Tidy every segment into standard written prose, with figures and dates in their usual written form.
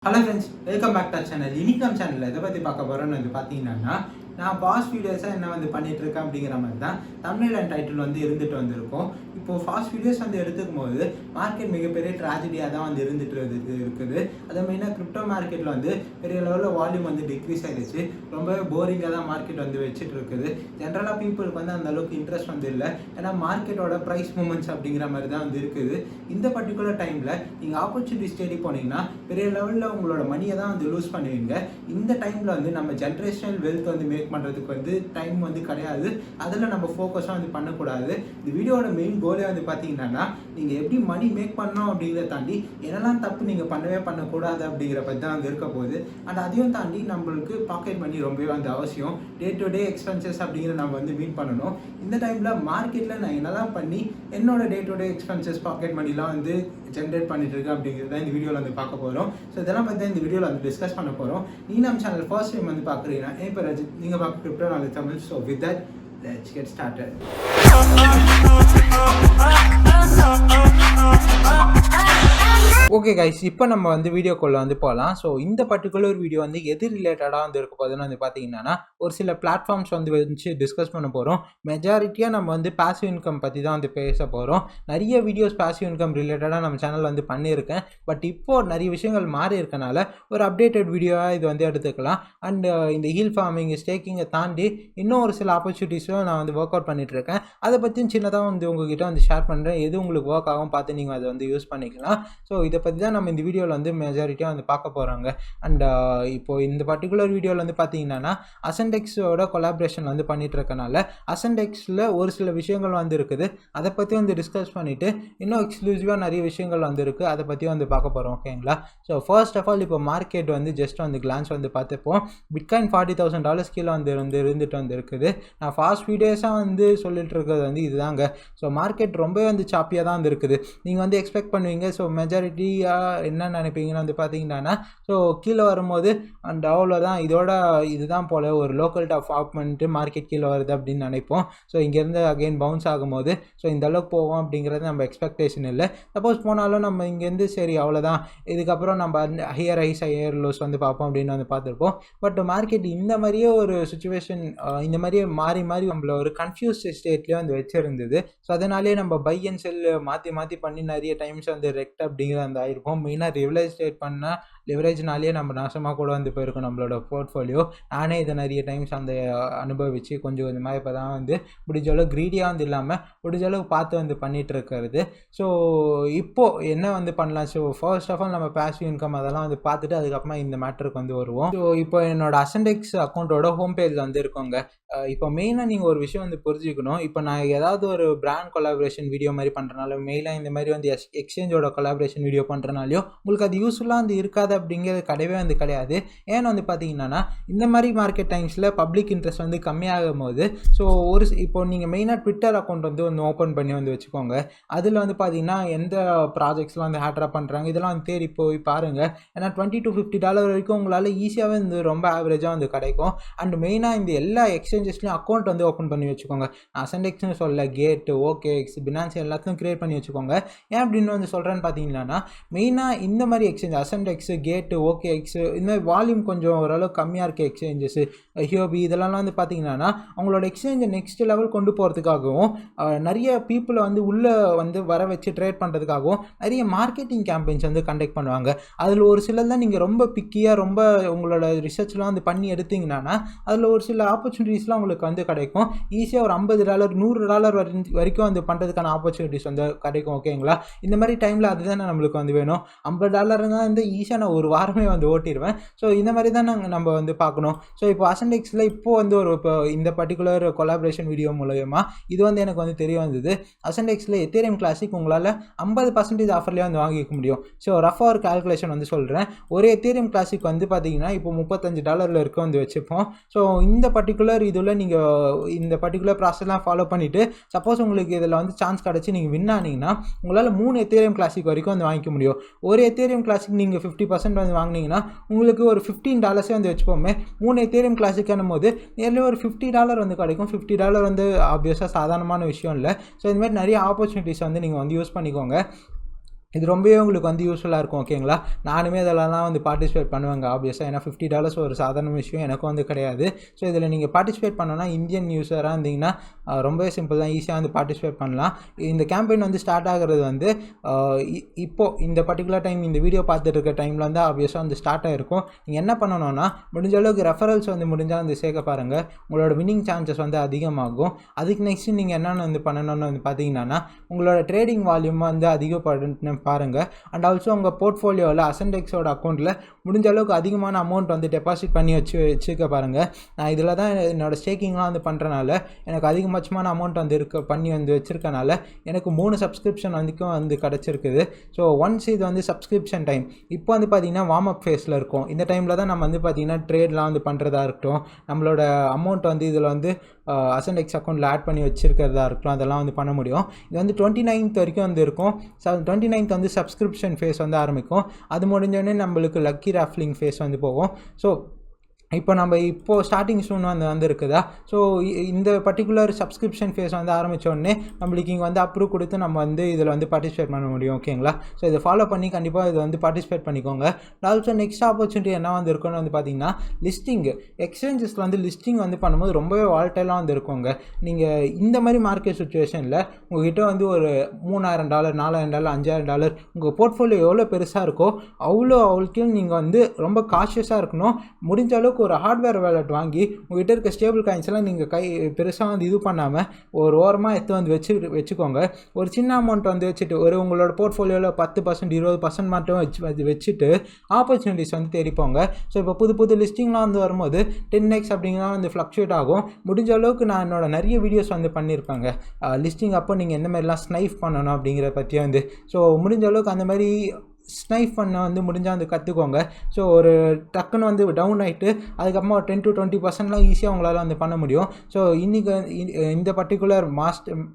Hello friends, welcome back to our channel. இன்னைக்கு நம்ம சேனல்ல எதை பத்தி பார்க்க போறோம்னு பாத்தீங்கன்னா நான் பாஸ்ட் வீடியோஸா என்ன பண்ணிட்டு இருக்கேன் அப்படிங்கிற மாதிரி தான் தம்ப்நெயில் அண்ட் டைட்டில் இருந்துட்டு வந்திருக்கும். இப்போ ஃபாஸ்ட் வீடியோஸ் எடுத்துக்கும் போது மார்க்கெட் மிகப்பெரிய ட்ராஜடியா தான் இருந்துட்டு இருக்குது. அதே மெயினாக கிரிப்டோ மார்க்கெட்ல பெரிய லெவலில் வால்யூம் டிக்ரீஸ் ஆயிடுச்சு. ரொம்ப போரிங்காக தான் மார்க்கெட் வச்சுட்டு இருக்குது. ஜென்ரலாக பீப்புளுக்கு அந்த அளவுக்கு இன்ட்ரெஸ்ட் இல்லை. ஏன்னா மார்க்கெட்டோட ப்ரைஸ் மூமெண்ட்ஸ் அப்படிங்கிற மாதிரி தான் இருக்குது. இந்த பர்டிகுலர் டைம்ல நீங்க ஆப்பர்ச்சுனிட்டிஸ் தேடி போனீங்கன்னா பெரிய லெவலில் உங்களோட மணியை தான் லூஸ் பண்ணுவீங்க. இந்த டைம்ல நம்ம ஜென்ரேஷனல் வெல்த் மேக் பண்றதுக்கு டைம் கிடையாது. அதில் நம்ம ஃபோக்கஸாக பண்ணக்கூடாது. இந்த வீடியோட மெயின் கோலே பார்த்தீங்கன்னா நீங்கள் எப்படி மணி மேக் பண்ணணும் அப்படிங்கிறத தாண்டி என்னெல்லாம் தப்பு நீங்கள் பண்ணக்கூடாது அப்படிங்கிற பற்றி தான் இருக்க போகுது. அண்ட் அதையும் தாண்டி நம்மளுக்கு பாக்கெட் மணி ரொம்பவே அவசியம். டே டு டே எக்ஸ்பென்சஸ் அப்படிங்கிற நம்ம மீட் பண்ணணும். இந்த டைமில் மார்க்கெட்டில் நான் என்னெல்லாம் பண்ணி என்னோட day to day expenses pocket மணிலாம் ஜென்ரேட் பண்ணிட்டு இருக்கு அப்படிங்கிறத இந்த வீடியோவில் பார்க்க போகிறோம். ஸோ இதெல்லாம் பற்றி இந்த வீடியோவில் டிஸ்கஸ் பண்ண போகிறோம். நீங்கள் நம்ம சேனல் ஃபர்ஸ்ட் டைம் பார்க்குறீங்கன்னா என் பேர் ரஜித், நீங்கள் பார்க்க crypto knowledge Tamil. So with that let's get started. Okay guys, இப்போ நம்ம வீடியோக்குள்ளே போகலாம். ஸோ இந்த பர்டிகுலர் வீடியோ எது ரிலேட்டடாக இருக்க போதுன்னு பார்த்தீங்கன்னா ஒரு சில பிளாட்ஃபார்ம்ஸ் வச்சு டிஸ்கஸ் பண்ண போகிறோம். மெஜாரிட்டியாக நம்ம பாசிவ் இன்கம் பற்றி தான் பேச போகிறோம். நிறைய வீடியோஸ் பாசிவ் இன்கம் ரிலேட்டடாக நம்ம சேனல் பண்ணியிருக்கேன். பட் இப்போது நிறைய விஷயங்கள் மாறி இருக்கனால ஒரு அப்டேட்டட் வீடியோவாக இது எடுத்துக்கலாம். அண்ட் இந்த ஹீல் ஃபார்மிங் ஸ்டேக்கிங்கை தாண்டி இன்னும் ஒரு சில ஆப்பர்ச்சுனிட்டிஸும் நான் ஒர்க் அவுட் பண்ணிகிட்ருக்கேன். அதை பற்றியும் சின்னதாக உங்ககிட்ட ஷேர் பண்ணுறேன். எது உங்களுக்கு ஒர்க் ஆகும் பார்த்து நீங்கள் அதை யூஸ் பண்ணிக்கலாம். ஸோ இதை பற்றி தான் நம்ம இந்த வீடியோவில் மெஜாரிட்டியாக பார்க்க போகிறாங்க. அண்ட் இப்போது இந்த பர்டிகுலர் வீடியோவில் பார்த்தீங்கன்னா அசன்டெக்ஸோட கொலாபரேஷன் பண்ணிட்டு இருக்கனால அசன்டெக்ஸில் ஒரு சில விஷயங்கள் இருக்குது. அதை பற்றி டிஸ்கஸ் பண்ணிவிட்டு இன்னும் எக்ஸ்க்ளூசிவாக நிறைய விஷயங்கள் இருக்குது. அதை பற்றி பார்க்க போகிறோம். ஓகேங்களா? ஸோ ஃபர்ஸ்ட் ஆஃப் ஆல் இப்போ மார்க்கெட் ஜஸ்ட் கிளான்ஸ் பார்த்துப்போம். பிட்காயின் $40,000 கீழே இருந்துட்டு இருக்குது. நான் ஃபாஸ்ட் வீடியோஸாக சொல்லிட்டு இருக்கிறது இதுதாங்க. ஸோ மார்க்கெட் ரொம்பவே சாப்பியாக தான் இருக்குது. நீங்கள் எக்ஸ்பெக்ட் பண்ணுவீங்க. ஸோ மெஜாரிட்டி என்ன நினைப்பீங்கன்னு பார்த்தீங்கன்னா ஸோ கீழே வரும்போது அண்ட் அவ்வளோதான், இதோட இதுதான் போல் ஒரு லோக்கல் டாப் ஆஃப் பண்ணிட்டு மார்க்கெட் கீழே வருது அப்படின்னு நினைப்போம். ஸோ இங்கேருந்து அகெயின் பவுன்ஸ் ஆகும்போது ஸோ இந்த அளவுக்கு போவோம் அப்படிங்கிறது நம்ம எக்ஸ்பெக்டேஷன் இல்லை. சப்போஸ் போனாலும் நம்ம இங்கேருந்து சரி அவ்வளோதான், இதுக்கப்புறம் நம்ம ஹையர் ஹைஸ் ஹையர் லோஸ் பார்ப்போம் அப்படின்னு பார்த்துருப்போம். பட் மார்க்கெட் இந்த மாதிரியே ஒரு சுச்சுவேஷன் இந்த மாதிரியே மாறி மாறி நம்மள ஒரு கன்ஃபியூஸ் ஸ்டேட்லேயே வச்சிருந்தது. ஸோ அதனாலே நம்ம பை அண்ட் செல் மாற்றி பண்ணி நிறைய டைம்ஸ் ரெக்ட் அப்படிங்கிற ஆயிருக்கும். மெயினாக ரிவலைஸ் பண்ணால் லிவரேஜ்னாலேயே நம்ம நாசமாக கூட போயிருக்கோம் நம்மளோட போர்ட்ஃபோலியோ. நானே இதை நிறைய டைம்ஸ் அனுபவித்து கொஞ்சம் கொஞ்சமாக இப்போ தான் முடிஞ்ச அளவு க்ரீடியாக இல்லாமல் முடிஞ்ச அளவு பார்த்து பண்ணிகிட்டு இருக்கிறது. ஸோ இப்போது என்ன பண்ணலாம்? ஸோ ஃபர்ஸ்ட் ஆஃப் ஆல் நம்ம பாசிவ் இன்கம் அதெல்லாம் பார்த்துட்டு அதுக்கப்புறமா இந்த மேட்டருக்கு வருவோம். ஸோ இப்போ என்னோட அசன்டெக்ஸ் அக்கௌண்ட்டோட ஹோம் பேஜ் இருக்கோங்க. இப்போ மெயினாக நீங்கள் ஒரு விஷயம் புரிஞ்சுக்கணும். இப்போ நான் ஏதாவது ஒரு பிராண்ட் கொலாபரேஷன் வீடியோ மாதிரி பண்ணுறனால மெயினாக இந்த மாதிரி எக்ஸ்சேஞ்சோட கொலாபரேஷன் வீடியோ பண்ணுறனாலையோ உங்களுக்கு அது யூஸ்ஃபுல்லாக இருக்காது அப்படிங்கிறது கிடையாது. ஏன்னு பார்த்தீங்கன்னா இந்த மாதிரி மார்க்கெட் டைம்ஸில் பப்ளிக் இன்ட்ரெஸ்ட் கம்மியாகும் போது ஸோ இப்போ நீங்கள் மெயினாக ட்விட்டர் அக்கௌண்ட் ஒன்று ஓப்பன் பண்ணி வச்சுக்கோங்க. அதில் பார்த்தீங்கன்னா எந்த ப்ராஜெக்ட்ஸ்லாம் ஹேட்ராப் பண்ணுறாங்க இதெல்லாம் தேடி போய் பாருங்கள். ஏன்னா $20 to $50 வரைக்கும் உங்களால் ஈஸியாகவே ரொம்ப ஆவரேஜாக கிடைக்கும். அண்ட் மெயினாக இந்த எல்லா எக்ஸ்சேஞ்சஸ்லையும் அக்கௌண்ட் ஓப்பன் பண்ணி வச்சுக்கோங்க. அசன்டெக்ஸ்னு சொல்ல கேட், ஓகேஎக்ஸ், பினான்ஸ் எல்லாத்தையும் கிரியேட் பண்ணி வச்சுக்கோங்க. ஏன் அப்படின்னு சொல்கிறேன்னு பார்த்தீங்கன்னா மெயினாக இந்த மாதிரி எக்ஸ்சேஞ்ச் அசன்டெக்ஸ், கேட்டு, ஓகேஎக்ஸ் இந்த மாதிரி வால்யூம் கொஞ்சம் ஓரளவு கம்மியாக இருக்க எக்ஸ்சேஞ்சஸ், ஹியோபி இதெல்லாம் பார்த்தீங்கன்னா அவங்களோட எக்ஸ்சேஞ்சை நெக்ஸ்ட் லெவல் கொண்டு போகிறதுக்காகவும் நிறைய பீப்புளை உள்ளே வர வச்சு ட்ரேட் பண்ணுறதுக்காகவும் நிறைய மார்க்கெட்டிங் கேம்பெயின்ஸ் கண்டக்ட் பண்ணுவாங்க. அதில் ஒரு சிலர் தான் நீங்கள் ரொம்ப பிக்கியாக ரொம்ப உங்களோட ரிசர்ச்லாம் பண்ணி எடுத்தீங்கன்னா அதில் ஒரு சில ஆப்பர்ச்சுனிட்டிஸ்லாம் உங்களுக்கு கிடைக்கும். ஈஸியாக ஒரு $50 $100 வரைக்கும் பண்ணுறதுக்கான ஆப்பர்ச்சுனிட்டிஸ் கிடைக்கும். ஓகேங்களா? இந்த மாதிரி டைமில் அதுதான் நம்மளுக்கு வேணும். $50 தான் ஈஸியாக நான் ஒரு வாரமே ஓட்டிடுவேன். ஸோ இந்த மாதிரி தான் நம்ம பார்க்கணும். ஸோ இப்போ அசன்டெக்ஸில் இப்போது இப்போ இந்த பர்டிகுலர் கொலாபரேஷன் வீடியோ மூலமா இது எனக்கு தெரிய வந்தது. அசன்டெக்ஸில் எத்தேரியம் கிளாசிக் உங்களால் 50% ஆஃபர்லேயே வாங்கிக்க முடியும். ஸோ ரஃபாக ஒரு கால்குலேஷன் சொல்கிறேன். ஒரு எத்தேரியம் கிளாசிக் பார்த்தீங்கன்னா இப்போ $35 இருக்க வச்சுப்போம். ஸோ இந்த பர்டிகுலர் இதில் நீங்கள் இந்த பர்டிகுலர் ப்ராசஸ்லாம் ஃபாலோ பண்ணிவிட்டு சப்போஸ் உங்களுக்கு இதில் சான்ஸ் கிடச்சி நீங்கள் வின் ஆனீங்கன்னா உங்களால் 3 எத்தேரியம் கிளாசிக் வரைக்கும் வாங்கிக்க முடியும். ஒரு எத்தேரியம் கிளாசிக் நீங்கள் 50% வாங்கினீங்கன்னா உங்களுக்கு ஒரு $15 வச்சுப்போமே. 3 எத்தேரியம் கிளாசிக்கானும் போது நேரில் ஒரு $50 கிடைக்கும். $50 ஆப்வியஸாக சாதாரணமான விஷயம் இல்லை. ஸோ இந்த மாதிரி நிறைய ஆப்பர்ச்சுனிட்டிஸ் நீங்கள் யூஸ் பண்ணிக்கோங்க. இது ரொம்பவே உங்களுக்கு வந்து யூஸ்ஃபுல்லாக இருக்கும். ஓகேங்களா, நானுமே இதெல்லாம் வந்து பார்ட்டிசிபேட் பண்ணுவேங்க ஆப்வியஸாக. ஏன்னா $50 ஒரு சாதாரண விஷயம் எனக்கும் வந்து கிடையாது. ஸோ இதில் நீங்கள் பார்ட்டிசிபேட் பண்ணணும்னா இந்தியன் யூஸராக இருந்தீங்கன்னா ரொம்பவே சிம்பிள் தான், ஈஸியாக வந்து பார்ட்டிசிபேட் பண்ணலாம். இந்த கேம்பெயின் வந்து ஸ்டார்ட் ஆகிறது வந்து இப்போது இந்த பர்டிகுலர் டைம் இந்த வீடியோ பார்த்துட்டு இருக்க டைமில் வந்து ஆப்வியஸாக வந்து ஸ்டார்ட் ஆகிருக்கும். நீங்கள் என்ன பண்ணணும்னா முடிஞ்ச அளவுக்கு ரெஃபரல்ஸ் வந்து முடிஞ்சால் வந்து சேர்க்க பாருங்கள். உங்களோட வின்னிங் சான்சஸ் வந்து அதிகமாகும். அதுக்கு நெக்ஸ்ட்டு நீங்கள் என்னென்னு வந்து பண்ணணும்னு வந்து பார்த்தீங்கன்னா உங்களோட ட்ரேடிங் வால்யூம் வந்து அதிகப்படணும் பாருங்கள். அண்ட் ஆல்சோ உங்கள் போர்ட்ஃபோலியோவில் அசன்டெக்ஸோட அக்கௌண்ட்டில் முடிஞ்ச அளவுக்கு அதிகமான அமௌண்ட் வந்து டெபாசிட் பண்ணி வச்சுக்க பாருங்கள். நான் இதில் தான் என்னோடய ஸ்டேக்கிங்லாம் வந்து பண்ணுறனால எனக்கு அதிகபட்சமான அமௌண்ட் வந்து பண்ணி வந்து வச்சுருக்கனால எனக்கு 3 சப்ஸ்கிரிப்ஷன் வந்து கிடச்சிருக்குது. ஸோ ஒன்ஸ் இது வந்து சப்ஸ்கிரிப்ஷன் டைம். இப்போ வந்து பார்த்திங்கன்னா வார்ம் அப் ஃபேஸில் இருக்கும். இந்த டைமில் தான் நம்ம வந்து பார்த்திங்கன்னா ட்ரேட்லாம் வந்து பண்ணுறதா இருக்கட்டும், நம்மளோட அமௌண்ட் வந்து இதில் வந்து அசன்டெக்ஸ் அக்கௌண்ட்டில் ஆட் பண்ணி வச்சுருக்கிறதா இருக்கட்டும், அதெல்லாம் வந்து பண்ண முடியும். இது வந்து 29th வரைக்கும் வந்து இருக்கும். 29th வந்து சப்ஸ்கிரிப்ஷன் ஃபேஸ் வந்து ஆரம்பிக்கும். அது முடிஞ்சோடனே நம்மளுக்கு லக்கி ராஃப்லிங் ஃபேஸ் வந்து போகும். ஸோ இப்போது ஸ்டார்டிங் சூன் வந்து இருக்குதா. ஸோ இந்த பர்டிகுலர் சப்ஸ்கிரிப்ஷன் ஃபேஸ் வந்து ஆரம்பித்தோடனே நம்மளுக்கு இங்கே வந்து அப்ரூவ் கொடுத்து நம்ம வந்து இதில் வந்து பார்ட்டிசிபேட் பண்ண முடியும். ஓகேங்களா, ஸோ இதை ஃபாலோ பண்ணி கண்டிப்பாக இதை வந்து பார்ட்டிசிபேட் பண்ணிக்கோங்க. ஆல்சோ நெக்ஸ்ட் ஆப்பர்ச்சுனிட்டி என்ன வந்து இருக்குன்னு வந்து பார்த்தீங்கன்னா லிஸ்டிங். எக்ஸ்சேஞ்சஸில் வந்து லிஸ்டிங் வந்து பண்ணும்போது ரொம்பவே வால்டைலாக வந்து இருக்குங்க. நீங்கள் இந்த மாதிரி மார்க்கெட் சுச்சுவேஷனில் உங்கள்கிட்ட வந்து ஒரு $3000 $4000 $5000 உங்கள் போர்ட்ஃபோலியோ எவ்வளோ பெருசாக இருக்கோ அவ்வளோக்கும் நீங்கள் வந்து ரொம்ப காஷியஸாக இருக்கணும். முடிஞ்ச அளவுக்கு ஒரு ஹார்ட்வேர் வேலட் வாங்கி உங்கள்கிட்ட இருக்க ஸ்டேபிள் காயின்ஸ் எல்லாம் நீங்கள் பெருசாக வந்து இது பண்ணாமல் ஒரு ஓரமாக எடுத்து வந்து வச்சுக்கோங்க. ஒரு சின்ன அமௌண்ட் வந்து வச்சுட்டு உங்களோட போர்ட்ஃபோலியோவில் 10% 20% மட்டும் வச்சுட்டு ஆப்பர்ச்சுனிட்டிஸ் வந்து தேடிப்போங்க. ஸோ இப்போ புது லிஸ்டிங்லாம் வந்து வரும்போது 10x அப்படிங்கலாம் வந்து ஃப்ளக்சுவேட் ஆகும். முடிஞ்ச அளவுக்கு நான் என்னோட நிறைய வீடியோஸ் வந்து பண்ணியிருப்பாங்க லிஸ்டிங் அப்போ நீங்கள் எந்த மாதிரிலாம் ஸ்னைஃப் பண்ணணும் அப்படிங்கிற பற்றியே வந்து. ஸோ முடிஞ்ச அளவுக்கு அந்த மாதிரி ஸ்னைஃப் பண்ண வந்து முடிஞ்சால் வந்து கற்றுக்கோங்க. ஸோ ஒரு டக்குன்னு வந்து டவுன் ஆகிட்டு அதுக்கப்புறமா 10 to 20% ஈஸியாக உங்களால் வந்து பண்ண முடியும். ஸோ இன்றைக்கி இந்த பர்டிகுலர்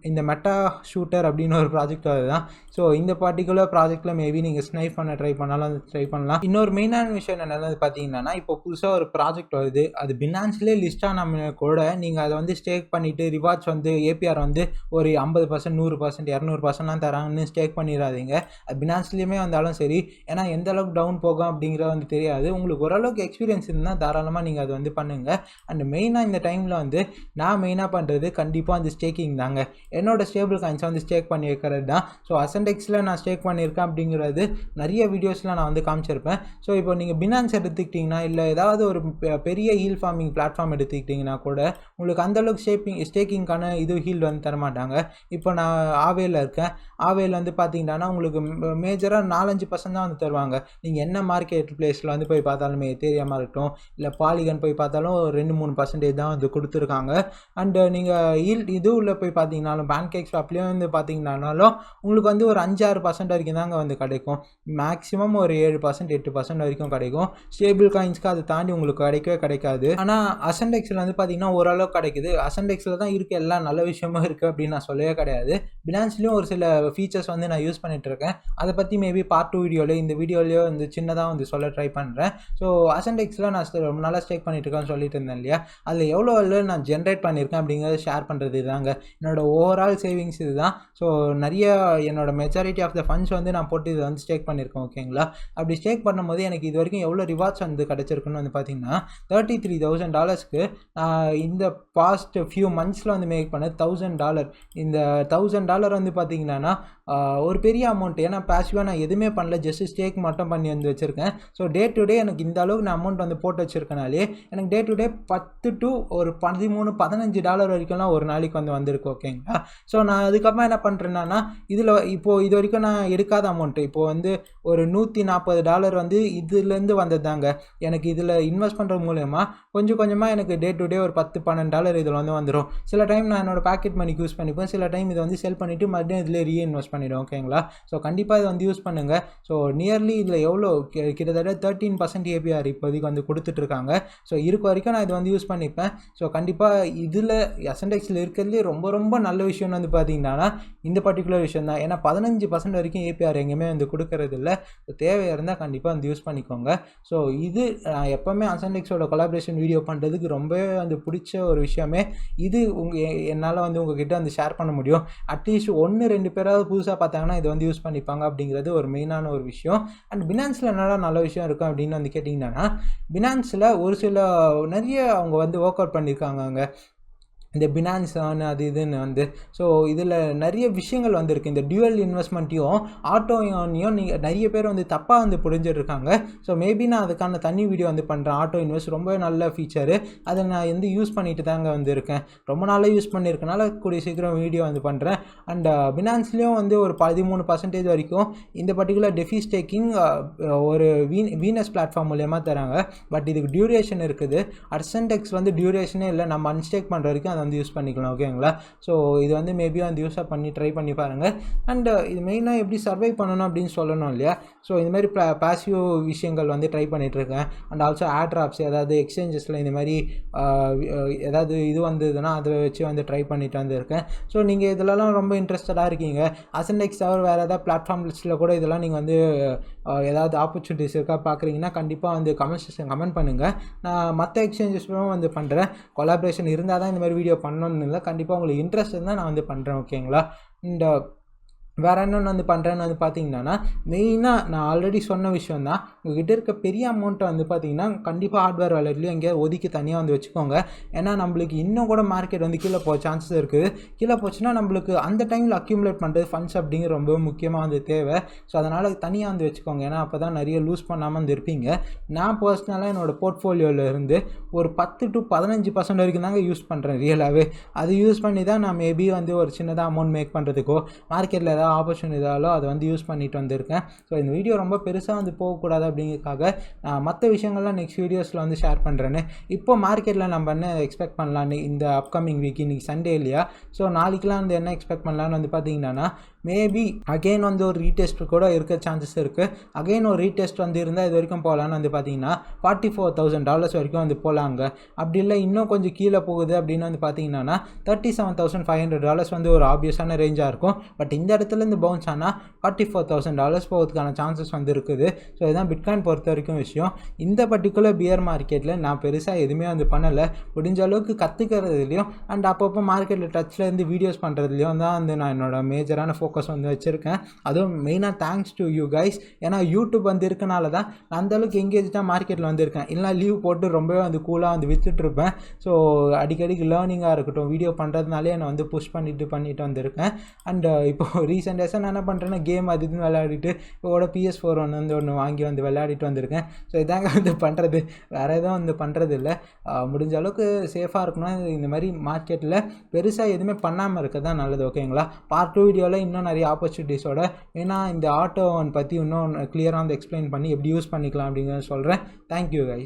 இந்த மெட்டா ஷூட்டர் அப்படின்னு ஒரு ப்ராஜெக்ட் அதுதான். ஸோ இந்த பர்டிகுலர் ப்ராஜெக்ட்டில் மேபி நீங்கள் ஸ்னைஃப் பண்ண ட்ரை பண்ணலாம். இன்னொரு மெயினான விஷயம் என்னென்னு பார்த்தீங்கன்னா இப்போ புதுசாக ஒரு ப்ராஜெக்ட் வருது, அது பினான்ஸ்லேயே லிஸ்ட் ஆன கூட நீங்கள் அதை வந்து ஸ்டேக் பண்ணிவிட்டு ரிவார்ட்ஸ் வந்து ஏபிஆர் வந்து ஒரு 50% 100% 200%லாம் தராங்கன்னு ஸ்டேக் பண்ணிடாதீங்க. அது பினான்ஸ்லேயுமே வந்தாலும் சரி, ஏன்னா எந்த அளவுக்கு டவுன் போகும் அப்படிங்கிறது வந்து தெரியாது. உங்களுக்கு ஓரளவுக்கு எக்ஸ்பீரியன்ஸ் இருந்தால் தாராளமாக நீங்கள் அதை வந்து பண்ணுங்கள். அண்ட் மெயினாக இந்த டைமில் வந்து நான் மெயினாக பண்ணுறது கண்டிப்பாக வந்து ஸ்டேக்கிங் தாங்க. என்னோடய ஸ்டேபிள் காயின்ஸை வந்து ஸ்டேக் பண்ணி வைக்கிறது தான். ஸோ அசன்டெக்ஸில் நான் ஸ்டேக் பண்ணியிருக்கேன் அப்படிங்கிறது நிறைய வீடியோஸில் நான் வந்து காமிச்சிருப்பேன். ஸோ இப்போ நீங்கள் பினான்ஸ் எடுத்துக்கிட்டிங்கன்னா இல்லை ஏதாவது ஒரு பெரிய ஹீல் ஃபார்மிங் பிளாட்ஃபார்ம் எடுத்துக்கிட்டிங்கன்னா கூட உங்களுக்கு அந்தளவுக்கு ஸ்டேக்கிங்கான ஹீல் வந்து தரமாட்டாங்க. இப்போ நான் ஆவேல இருக்கேன். ஆவேல வந்து பார்த்தீங்கன்னா உங்களுக்கு மேஜராக 4-5% தான் வந்து தருவாங்க. நீங்கள் என்ன மார்க்கெட் பிளேஸில் வந்து போய் பார்த்தாலுமே எத்தேரியாமாக இருக்கட்டும் இல்லை பாலிகன் போய் பார்த்தாலும் 2-3% தான் வந்து கொடுத்துருக்காங்க. அண்டு நீங்கள் உள்ள போய் பார்த்தீங்கன்னாலும் பேன்கேக் ஷாப்லேயும் வந்து பார்த்தீங்கன்னாலும் உங்களுக்கு வந்து ஒரு 5-6% வரைக்கும் தாங்க வந்து கிடைக்கும். மேக்ஸிமம் ஒரு 7% 8% வரைக்கும் கிடைக்கும். ஸ்டேபிள் காயின்ஸ்க்கு அதை தாண்டி உங்களுக்கு கிடைக்காது. ஆனால் அசன்டெக்ஸில் வந்து பார்த்தீங்கன்னா ஓரளவுக்கு கிடைக்குது. அசன்டெக்ஸில் தான் இருக்க எல்லா நல்ல விஷயமும் இருக்குது அப்படின்னு நான் சொல்லவே கிடையாது. பினான்ஸ்லேயும் ஒரு சில ஃபீச்சர்ஸ் வந்து நான் யூஸ் பண்ணிட்டு இருக்கேன். அதை பற்றி மேபி பார்ட் 2 வீடியோவில் இந்த வீடியோலேயோ வந்து சின்னதாக வந்து சொல்ல ட்ரை பண்ணுறேன். ஸோ அசன்டெக்ஸில் நான் ரொம்ப நாளாக ஸ்டேக் பண்ணிட்டு இருக்கேன்னு சொல்லிட்டு இருந்தேன் இல்லையா, அதில் எவ்வளோ நான் ஜென்ரேட் பண்ணியிருக்கேன் அப்படிங்கிறத ஷேர் பண்ணுறது தாங்க. என்னோட ஓவரால் சேவிங்ஸ் இது தான். ஸோ நிறைய என்னோட மெஜாரிட்டி ஆஃப் த ஃபண்ட்ஸ் வந்து நான் போட்டு இதை வந்து ஸ்டேக் பண்ணியிருக்கேன். ஓகேங்களா, அப்படி ஸ்டேக் பண்ணும்போது எனக்கு இது வரைக்கும் எவ்வளோ ரிவார்ட்ஸ் வந்து கிடச்சிருக்குன்னு வந்து பார்த்தீங்கன்னா $33,000க்கு இந்த பாஸ்ட் ஃபியூ மந்த்ஸில் வந்து மேக் பண்ண $1,000. இந்த $1,000 வந்து பார்த்தீங்கன்னா ஒரு பெரிய அமௌண்ட். ஏன்னா பேசிவாக நான் எதுவுமே பண்ணல, ஜஸ்ட் ஸ்டேக் மட்டும் பண்ணி வந்து வச்சுருக்கேன். ஸோ டே டு டே எனக்கு இந்த அளவுக்கு நான் அமௌண்ட் வந்து போட்டு வச்சுருக்கனாலே எனக்கு டே டு டே $10 to $13-15 வரைக்கும்லாம் ஒரு நாளைக்கு வந்திருக்கு. ஓகேங்களா, ஸோ நான் அதுக்கப்புறம் என்ன பண்ணுறேன்னா இதில் இப்போது இது வரைக்கும் நான் எடுக்காத அமௌண்ட்டு இப்போ வந்து ஒரு $140 வந்து இதுலேருந்து வந்தது தாங்க. எனக்கு இதில் இன்வெஸ்ட் பண்ணுறது மூலயமா கொஞ்சம் கொஞ்சமாக எனக்கு டே டு டே ஒரு $10-12 இதில் வந்து வந்துடும். சில டைம் நான் என்னோடய பாக்கெட் மணிக்கு யூஸ் பண்ணிப்பேன், சில டைம் இதை வந்து செல் பண்ணிவிட்டு மறுபடியும் இதில் ரீஇன்வெஸ்ட் பண்ணிவிடுவேன். ஓகேங்களா, ஸோ கண்டிப்பாக இதை வந்து யூஸ் பண்ணுங்கள். ஸோ நியர்லி இதில் எவ்வளோ கிட்டத்தட்ட 13% ஏபிஆர் இப்போதைக்கு வந்து கொடுத்துட்ருக்காங்க. ஸோ இருக்க வரைக்கும் நான் இது வந்து யூஸ் பண்ணிப்பேன். ஸோ கண்டிப்பாக இதில் அசன்டெக்ஸில் இருக்கிறதுலே ரொம்ப ரொம்ப நல்ல விஷயம்னு வந்து பார்த்தீங்கன்னா இந்த பர்டிகுலர் விஷயம் தான். ஏன்னா 15% வரைக்கும் ஏபிஆர் எங்கேயுமே வந்து கொடுக்கறது இல்லை. தேவை இருந்தால் கண்டிப்பாக வந்து யூஸ் பண்ணிக்கோங்க. ஸோ இது எப்போவுமே அசன்டெக்ஸோட கொலாபரேஷன் வீடியோ பண்ணுறதுக்கு ரொம்பவே வந்து பிடிச்ச ஒரு விஷயமே இது. என்னால் வந்து உங்ககிட்ட வந்து ஷேர் பண்ண முடியும். அட்லீஸ்ட் 1-2 பேராவது புதுசாக பார்த்தாங்கன்னா இதை வந்து யூஸ் பண்ணிப்பாங்க அப்படிங்கிறது ஒரு மெயினான ஒரு விஷயம். அண்ட் பினான்ஸில் என்னடா நல்ல விஷயம் இருக்கும் அப்படின்னு வந்து கேட்டிங்கன்னா, பினான்ஸில் ஒரு சில நிறைய அவங்க வந்து ஒர்க் அவுட் பண்ணியிருக்காங்க அங்கே இந்த பினான்ஸ் அது இதுன்னு வந்து. ஸோ இதில் நிறைய விஷயங்கள் வந்துருக்கு. இந்த டியூவல் இன்வெஸ்ட்மெண்ட்டையும் ஆட்டோனையும் நீங்கள் நிறைய பேர் வந்து தப்பாக வந்து புரிஞ்சிட்ருக்காங்க. ஸோ மேபி நான் அதுக்கான தனி வீடியோ வந்து பண்ணுறேன். ஆட்டோ இன்வெஸ்ட் ரொம்ப நல்ல ஃபீச்சரு. அதை நான் வந்து யூஸ் பண்ணிட்டு தாங்க வந்து இருக்கேன். ரொம்ப நாளாக யூஸ் பண்ணியிருக்கனால கூடிய சீக்கிரம் வீடியோ வந்து பண்ணுறேன். அண்ட் பினான்ஸ்லேயும் வந்து ஒரு 13% வரைக்கும் இந்த பர்டிகுலர் டெஃபி ஸ்டேக்கிங் ஒரு வீனஸ் பிளாட்ஃபார்ம் மூலயமா தராங்க. பட் இதுக்கு டியூரேஷன் இருக்குது. அசன்டெக்ஸ் வந்து டியூரேஷனே இல்லை. நம்ம அன்ஸ்டேக் பண்ணுற வரைக்கும் அதை வந்து யூஸ் பண்ணிக்கலாம். ஓகேங்களா? ஸோ இது வந்து மேபி வந்து யூஸாக பண்ணி ட்ரை பண்ணி பாருங்கள். அண்ட் இது மெயினாக எப்படி சர்வை பண்ணணும் அப்படின்னு சொல்லணும் இல்லையா? ஸோ இந்த மாதிரி பாசிவ் விஷயங்கள் வந்து ட்ரை பண்ணிகிட்ருக்கேன். அண்ட் ஆல்சோ ஆட்ராப்ஸ் ஏதாவது எக்ஸ்சேஞ்சஸில் இந்த மாதிரி ஏதாவது இது வந்ததுன்னா அதை வச்சு வந்து ட்ரை பண்ணிட்டு வந்துருக்கேன். ஸோ நீங்கள் இதிலலாம் ரொம்ப இன்ட்ரெஸ்டடாக இருக்கீங்க. அசன்டெக்ஸ் தவிர வேறு ஏதாவது பிளாட்ஃபார்ம் லிஸ்ட்டில் கூட இதெல்லாம் நீங்கள் வந்து ஏதாவது ஆப்பர்ச்சுனிட்டிஸ் இருக்கா பார்க்குறீங்கன்னா கண்டிப்பாக வந்து கமெண்ட் செக்ஷன் கமெண்ட் பண்ணுங்கள். நான் மற்ற எக்ஸ்சேஞ்சஸும் வந்து பண்ணுறேன். கொலாபரேஷன் இருந்தால் தான் இந்த மாதிரி வீடியோ பண்ணணும்னு இல்லை. கண்டிப்பாக உங்களுக்கு இன்ட்ரெஸ்ட் இருந்தால் நான் வந்து பண்ணுறேன். ஓகேங்களா? இந்த வேறு என்னென்னு வந்து பண்ணுறேன்னு வந்து பார்த்தீங்கன்னா, மெயினாக நான் ஆல்ரெடி சொன்ன விஷயம் தான். உங்கள்கிட்ட இருக்க பெரிய அமௌண்ட்டை வந்து பார்த்தீங்கன்னா கண்டிப்பாக ஹார்ட்வேர் வாலெட்லேயும் எங்கேயாவது ஒதுக்கி தனியாக வந்து வச்சுக்கோங்க. ஏன்னா நம்மளுக்கு இன்னும் கூட மார்க்கெட் வந்து கீழே போக சான்சஸ் இருக்குது. கீழே போச்சுன்னா நம்மளுக்கு அந்த டைமில் அக்யூமுலேட் பண்ணுறது ஃபண்ட்ஸ் அப்படிங்கிற ரொம்ப முக்கியமாக வந்து தேவை. ஸோ அதனால் தனியாக வந்து வச்சுக்கோங்க. ஏன்னா அப்போ தான் நிறைய லூஸ் பண்ணாமல் வந்து இருப்பீங்க. நான் பர்சனலாக என்னோடய போர்ட்ஃபோலியோவில் இருந்து ஒரு 10 to 15% வரைக்கும் தாங்க யூஸ் பண்ணுறேன் ரியலாகவே. அது யூஸ் பண்ணி தான் நான் மேபி வந்து ஒரு சின்னதாக அமௌண்ட் மேக் பண்ணுறதுக்கோ மார்க்கெட்டில் ஏதாவது ஆப்பர்ச்சுனிட்டி இதாலோ அதை வந்து யூஸ் பண்ணிட்டு வந்திருக்கேன். ஸோ இந்த வீடியோ ரொம்ப பெருசாக வந்து போகக்கூடாது அப்படிங்கிறதுக்காக மற்ற விஷயங்கள்லாம் நெக்ஸ்ட் வீடியோஸில் வந்து ஷேர் பண்ணுறேன்னு. இப்போ மார்க்கெட்டில் நம்ம என்ன எக்ஸ்பெக்ட் பண்ணலான்னு இந்த அப்கமிங் வீக், இன்றைக்கி சண்டே இல்லையா? ஸோ நாளைக்கெலாம் வந்து என்ன எக்ஸ்பெக்ட் பண்ணலான்னு வந்து பார்த்தீங்கன்னா, மேபி அகெயின் வந்து ஒரு ரீடெஸ்ட் கூட இருக்க சான்சஸ் இருக்குது. அகெயின் ஒரு ரீடெஸ்ட் வந்து இருந்தால் இது வரைக்கும் போகலான்னு வந்து பார்த்தீங்கன்னா $44,000 வரைக்கும் வந்து போகலாங்க. அப்படி இல்லை இன்னும் கொஞ்சம் கீழே போகுது அப்படின்னு வந்து பார்த்தீங்கன்னா $37,500 வந்து ஒரு ஆப்வியஸான ரேஞ்சாக இருக்கும். பட் இந்த இடத்துல இந்த பவுன்ஸ் ஆனால் $44,000 போகிறதுக்கான சான்சஸ் வந்து இருக்குது. ஸோ இதுதான் பிட்காயின் பொறுத்த வரைக்கும் விஷயம். இந்த பர்டிகுலர் பியர் மார்க்கெட்டில் நான் பெருசாக எதுவுமே வந்து பண்ணலை. முடிஞ்ச அளவுக்கு கற்றுக்கிறதுலையும் அண்ட் அப்பப்போ மார்க்கெட்டில் டச்சில் இருந்து வீடியோஸ் பண்ணுறதுலையும் தான் வந்து நான் என்னோட மேஜரான ஃபோக்கஸ் வந்து வச்சுருக்கேன். அதுவும் மெயினாக தேங்க்ஸ் டு யூ கைஸ். ஏன்னா யூடியூப் வந்து இருக்கனால தான் நான் அந்தளவுக்கு எங்கேஜாக மார்க்கெட்டில் வந்திருக்கேன். இல்லைனா லீவ் போட்டு ரொம்பவே வந்து கூலாக வந்து விற்றுட்ருப்பேன். ஸோ அடிக்கடிக்கு லேர்னிங்காக இருக்கட்டும், வீடியோ பண்ணுறதுனாலே என்னை வந்து புஷ் பண்ணிட்டு வந்திருக்கேன். அண்ட் இப்போது ரீசெண்ட் டேஸாக நான் என்ன பண்ணுறேன்னா கேம் அது இதுன்னு விளையாடிட்டு இப்போட PS4 ஒன்று வாங்கி வந்து விளையாடிட்டு வந்திருக்கேன். ஸோ இதாங்க வந்து பண்ணுறது. வேறு எதுவும் வந்து பண்ணுறது இல்லை. முடிஞ்ச அளவுக்கு சேஃபாக இருக்கணும். இந்த மாதிரி மார்க்கெட்டில் பெருசாக எதுவுமே பண்ணாமல் இருக்க தான் நல்லது. ஓகேங்களா? பார்ட் 2 வீடியோவில் இன்னும் நிறைய ஆப்பர்ச்சுனிட்டிஸோட ஏன்னா இந்த ஆட்டோ பற்றி இன்னும் கிளியராக வந்து எக்ஸ்பிளைன் பண்ணி எப்படி யூஸ் பண்ணிக்கலாம் அப்படிங்கிறத சொல்கிறேன். Thank you guys.